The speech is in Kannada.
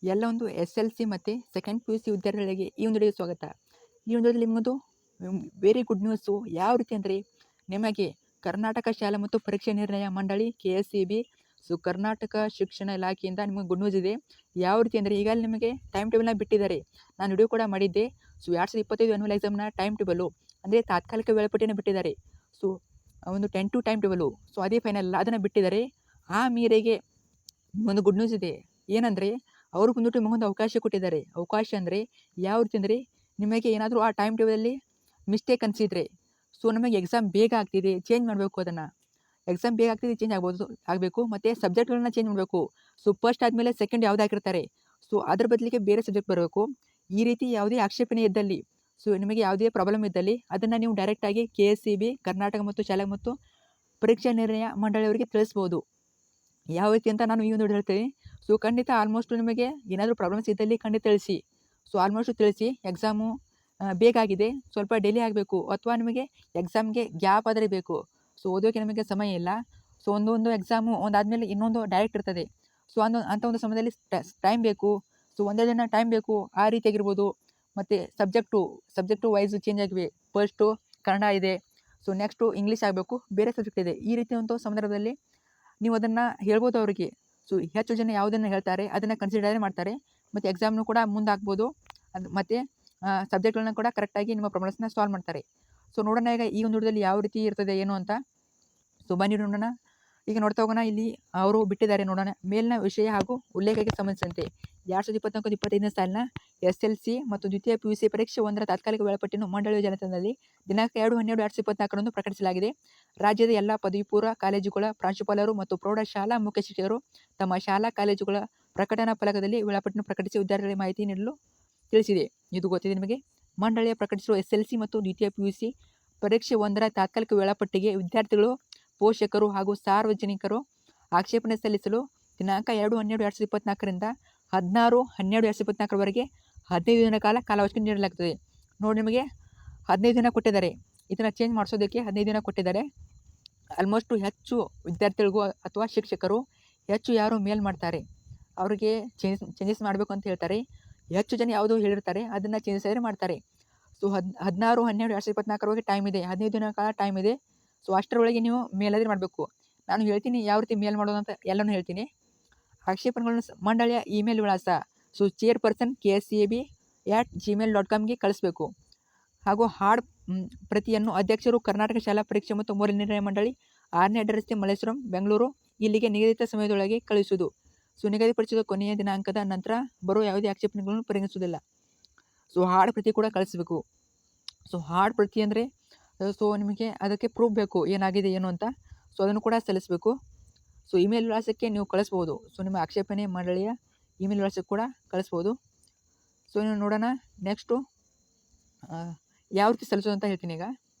ಎಲ್ಲ ಒಂದು SLC ಮತ್ತು ಸೆಕೆಂಡ್ PUC ವಿದ್ಯಾರ್ಥಿಗಳಿಗೆ ಈ ಒಂದು ವಿಡಿಯೋಗೆ ಸ್ವಾಗತ. ಈ ಒಂದು ವಿಡಿಯೋದಲ್ಲಿ ನಿಮ್ಮದು ವೆರಿ ಗುಡ್ ನ್ಯೂಸು. ಯಾವ ರೀತಿ ಅಂದರೆ, ನಿಮಗೆ ಕರ್ನಾಟಕ ಶಾಲಾ ಮತ್ತು ಪರೀಕ್ಷೆ ನಿರ್ಣಯ ಮಂಡಳಿ KSEB, ಕರ್ನಾಟಕ ಶಿಕ್ಷಣ ಇಲಾಖೆಯಿಂದ ನಿಮಗೆ ಗುಡ್ ನ್ಯೂಸ್ ಇದೆ. ಯಾವ ರೀತಿ ಅಂದರೆ, ಈಗಾಗಲೇ ನಿಮಗೆ ಟೈಮ್ ಟೇಬಲ್ನ ಬಿಟ್ಟಿದ್ದಾರೆ. ನಾನು ವಿಡಿಯೋ ಕೂಡ ಮಾಡಿದ್ದೆ. 2025 ಆ್ಯನ್ಯುವಲ್ ಎಕ್ಸಾಮ್ನ ಟೈಮ್ ಟೇಬಲು ಅಂದರೆ ತಾತ್ಕಾಲಿಕ ವೇಳಾಪಟ್ಟಿಯನ್ನು ಬಿಟ್ಟಿದ್ದಾರೆ. ಒಂದು 10 ಟೈಮ್ ಟೇಬಲು ಅದೇ ಫೈನಲ್ ಅಲ್ಲ, ಅದನ್ನು ಬಿಟ್ಟಿದ್ದಾರೆ. ಆ ಮೇರೆಗೆ ಒಂದು ಗುಡ್ ನ್ಯೂಸ್ ಇದೆ. ಏನಂದರೆ, ಅವರು ಬಂದ್ಬಿಟ್ಟು ನಿಮಗೊಂದು ಅವಕಾಶ ಕೊಟ್ಟಿದ್ದಾರೆ. ಅವಕಾಶ ಅಂದರೆ ಯಾವ ರೀತಿ ಅಂದರೆ, ನಿಮಗೆ ಏನಾದರೂ ಆ ಟೈಮ್ ಟೇಬಲಲ್ಲಿ ಮಿಸ್ಟೇಕ್ ಅನಿಸಿದರೆ, ನಮಗೆ ಎಕ್ಸಾಮ್ ಬೇಗ ಆಗ್ತಿದೆ, ಚೇಂಜ್ ಮಾಡಬೇಕು. ಅದನ್ನು ಎಕ್ಸಾಮ್ ಬೇಗ ಆಗ್ತಿದೆ, ಚೇಂಜ್ ಆಗಬೇಕು. ಮತ್ತು ಸಬ್ಜೆಕ್ಟ್ಗಳನ್ನ ಚೇಂಜ್ ಮಾಡಬೇಕು. ಫಸ್ಟ್ ಆದಮೇಲೆ ಸೆಕೆಂಡ್ ಯಾವ್ದು ಹಾಕಿರ್ತಾರೆ, ಅದ್ರ ಬದಲಿಗೆ ಬೇರೆ ಸಬ್ಜೆಕ್ಟ್ ಬರಬೇಕು. ಈ ರೀತಿ ಯಾವುದೇ ಆಕ್ಷೇಪಣೆ ಇದ್ದಲ್ಲಿ, ನಿಮಗೆ ಯಾವುದೇ ಪ್ರಾಬ್ಲಮ್ ಇದ್ದಲ್ಲಿ ಅದನ್ನು ನೀವು ಡೈರೆಕ್ಟಾಗಿ KSEB, ಕರ್ನಾಟಕ ಮತ್ತು ಶಾಲಾ ಮತ್ತು ಪರೀಕ್ಷಾ ನಿರ್ಣಯ ಮಂಡಳಿಯವರಿಗೆ ತಿಳಿಸ್ಬೋದು. ಯಾವ ರೀತಿ ಅಂತ ನಾನು ಈ ಒಂದು ವಿಡಿಯೋ ಹೇಳ್ತೀನಿ. ಖಂಡಿತ ಆಲ್ಮೋಸ್ಟ್ ನಿಮಗೆ ಏನಾದರೂ ಪ್ರಾಬ್ಲಮ್ಸ್ ಇದ್ದಲ್ಲಿ ಖಂಡಿತ ತಿಳಿಸಿ. ಆಲ್ಮೋಸ್ಟ್ ತಿಳಿಸಿ. ಎಕ್ಸಾಮು ಬೇಗ ಆಗಿದೆ, ಸ್ವಲ್ಪ ಡಿಲೇ ಆಗಬೇಕು, ಅಥವಾ ನಿಮಗೆ ಎಕ್ಸಾಮ್ಗೆ ಗ್ಯಾಪ್ ಆದರೆ ಬೇಕು. ಓದೋಕ್ಕೆ ನಿಮಗೆ ಸಮಯ ಇಲ್ಲ. ಒಂದೊಂದು ಎಕ್ಸಾಮು ಒಂದಾದಮೇಲೆ ಇನ್ನೊಂದು ಡೈರೆಕ್ಟ್ ಇರ್ತದೆ. ಅಂಥ ಒಂದು ಸಮಯದಲ್ಲಿ ಟೈಮ್ ಬೇಕು. ಒಂದೇ ದಿನ ಟೈಮ್ ಬೇಕು, ಆ ರೀತಿಯಾಗಿರ್ಬೋದು. ಮತ್ತು ಸಬ್ಜೆಕ್ಟು ವೈಸ್ ಚೇಂಜ್ ಆಗಿವೆ. ಫಸ್ಟು ಕನ್ನಡ ಇದೆ, ನೆಕ್ಸ್ಟು ಇಂಗ್ಲೀಷ್ ಆಗಬೇಕು, ಬೇರೆ ಸಬ್ಜೆಕ್ಟ್ ಇದೆ. ಈ ರೀತಿ ಒಂದು ಸಂದರ್ಭದಲ್ಲಿ ನೀವು ಅದನ್ನು ಹೇಳ್ಬೋದು ಅವರಿಗೆ. ಹೆಚ್ಚು ಜನ ಯಾವುದನ್ನು ಹೇಳ್ತಾರೆ ಅದನ್ನು ಕನ್ಸಿಡರ್ ಮಾಡ್ತಾರೆ. ಮತ್ತು ಎಕ್ಸಾಮ್ನು ಕೂಡ ಮುಂದೆ ಹಾಕ್ಬೋದು. ಮತ್ತು ಸಬ್ಜೆಕ್ಟ್ಗಳನ್ನ ಕೂಡ ಕರೆಕ್ಟಾಗಿ ನಿಮ್ಮ ಪ್ರಾಬ್ಲಮ್ಸ್ನ ಸಾಲ್ವ್ ಮಾಡ್ತಾರೆ. ನೋಡೋಣ ಈಗ ಈ ಒಂದು ವಿಡಿಯೋದಲ್ಲಿ ಯಾವ ರೀತಿ ಇರ್ತದೆ ಏನು ಅಂತ. ಬನ್ನಿ ನೋಡೋಣ. ಈಗ ನೋಡ್ತಾ ಹೋಗೋಣ. ಇಲ್ಲಿ ಅವರು ಬಿಟ್ಟಿದ್ದಾರೆ ನೋಡೋಣ. ಮೇಲಿನ ವಿಷಯ ಹಾಗೂ ಉಲ್ಲೇಖಕ್ಕೆ ಸಂಬಂಧಿಸಿದಂತೆ 2024-25ನೇ ಸಾಲಿನ SLC ಮತ್ತು ದ್ವಿತೀಯ PUC ಪರೀಕ್ಷೆ 1ರ ತಾತ್ಕಾಲಿಕ ವೇಳಾಪಟ್ಟಿಯನ್ನು ಮಂಡಳಿಯ ಜಾಲತಾಣದಲ್ಲಿ ದಿನಾಂಕ 2/12/2024 ಪ್ರಕಟಿಸಲಾಗಿದೆ. ರಾಜ್ಯದ ಎಲ್ಲ ಪದವಿ ಪೂರ್ವ ಕಾಲೇಜುಗಳ ಪ್ರಾಂಶುಪಾಲರು ಮತ್ತು ಪ್ರೌಢಶಾಲಾ ಮುಖ್ಯ ಶಿಕ್ಷಕರು ತಮ್ಮ ಶಾಲಾ ಕಾಲೇಜುಗಳ ಪ್ರಕಟಣಾ ಫಲಕದಲ್ಲಿ ವೇಳಾಪಟ್ಟಿಯನ್ನು ಪ್ರಕಟಿಸಿ ವಿದ್ಯಾರ್ಥಿಗಳಿಗೆ ಮಾಹಿತಿ ನೀಡಲು ತಿಳಿಸಿದೆ. ಇದು ಗೊತ್ತಿದೆ ನಿಮಗೆ. ಮಂಡಳಿಯ ಪ್ರಕಟಿಸಿರುವ SLC ಮತ್ತು ದ್ವಿತೀಯ PUC ಪರೀಕ್ಷೆ 1ರ ತಾತ್ಕಾಲಿಕ ವೇಳಾಪಟ್ಟಿಗೆ ವಿದ್ಯಾರ್ಥಿಗಳು, ಪೋಷಕರು ಹಾಗೂ ಸಾರ್ವಜನಿಕರು ಆಕ್ಷೇಪಣೆ ಸಲ್ಲಿಸಲು ದಿನಾಂಕ 2/12/2024ರಿಂದ 16/12/2024ವರೆಗೆ 15 ದಿನ ಕಾಲಾವಕಾಶ ನೀಡಲಾಗುತ್ತದೆ. ನೋಡಿ, ನಿಮಗೆ 15 ದಿನ ಕೊಟ್ಟಿದ್ದಾರೆ. ಇದನ್ನು ಚೇಂಜ್ ಮಾಡಿಸೋದಕ್ಕೆ 15 ದಿನ ಕೊಟ್ಟಿದ್ದಾರೆ. ಆಲ್ಮೋಸ್ಟು ಹೆಚ್ಚು ವಿದ್ಯಾರ್ಥಿಗಳಿಗೂ ಅಥವಾ ಶಿಕ್ಷಕರು ಹೆಚ್ಚು ಯಾರು ಮೇಲ್ ಮಾಡ್ತಾರೆ ಅವರಿಗೆ ಚೇಂಜಸ್ ಮಾಡಬೇಕು ಅಂತ ಹೇಳ್ತಾರೆ. ಹೆಚ್ಚು ಜನ ಯಾವುದು ಹೇಳಿರ್ತಾರೆ ಅದನ್ನು ಚೇಂಜಸ್ ಆದರೆ ಮಾಡ್ತಾರೆ. 16/12/2024ವರೆಗೆ ಟೈಮ್ ಇದೆ. 15 ದಿನ ಕಾಲ ಟೈಮ್ ಇದೆ. ಅಷ್ಟರೊಳಗೆ ನೀವು ಮೇಲಾದರೆ ಮಾಡಬೇಕು. ನಾನು ಹೇಳ್ತೀನಿ ಯಾವ ರೀತಿ ಮೇಲ್ ಮಾಡೋದು ಅಂತ ಎಲ್ಲನೂ ಹೇಳ್ತೀನಿ. ಆಕ್ಷೇಪಣೆಗಳನ್ನು ಮಂಡಳಿಯ ಇಮೇಲ್ ವಿಳಾಸ chairperson KSEB@gmail.comಗೆ ಕಳಿಸ್ಬೇಕು. ಹಾಗೂ ಹಾರ್ಡ್ ಪ್ರತಿಯನ್ನು ಅಧ್ಯಕ್ಷರು ಕರ್ನಾಟಕ ಶಾಲಾ ಪರೀಕ್ಷೆ ಮತ್ತು ಮೂಲ ನಿರ್ಣಯ ಮಂಡಳಿ 6ನೇ ಅಡ್ರೆಸ್ತೆ ಮಲ್ಲೇಶ್ವರಂ, ಬೆಂಗಳೂರು ಇಲ್ಲಿಗೆ ನಿಗದಿತ ಸಮಯದೊಳಗೆ ಕಳುಹಿಸುವುದು. ನಿಗದಿಪಡಿಸಿದ ಕೊನೆಯ ದಿನಾಂಕದ ನಂತರ ಬರುವ ಯಾವುದೇ ಆಕ್ಷೇಪಣೆಗಳನ್ನು ಪರಿಗಣಿಸುವುದಿಲ್ಲ. ಹಾರ್ಡ್ ಪ್ರತಿ ಕೂಡ ಕಳಿಸ್ಬೇಕು. ಹಾರ್ಡ್ ಪ್ರತಿ ಅಂದರೆ ನಿಮಗೆ ಅದಕ್ಕೆ ಪ್ರೂಫ್ ಬೇಕು ಏನಾಗಿದೆ ಏನು ಅಂತ. ಅದನ್ನು ಕೂಡ ಸಲ್ಲಿಸಬೇಕು. ಇಮೇಲ್ ವಿಳಾಸಕ್ಕೆ ನೀವು ಕಳಿಸ್ಬೋದು. ನಿಮ್ಮ ಆಕ್ಷೇಪಣೆ ಮಂಡಳಿಯ ಇಮೇಲ್ ವಿಳಾಸಕ್ಕೆ ಕೂಡ ಕಳಿಸ್ಬೋದು. ನೀವು ನೋಡೋಣ ನೆಕ್ಸ್ಟು ಯಾವ ರೀತಿ ಸಲ್ಲಿಸೋದು ಅಂತ ಹೇಳ್ತೀನಿ ಈಗ.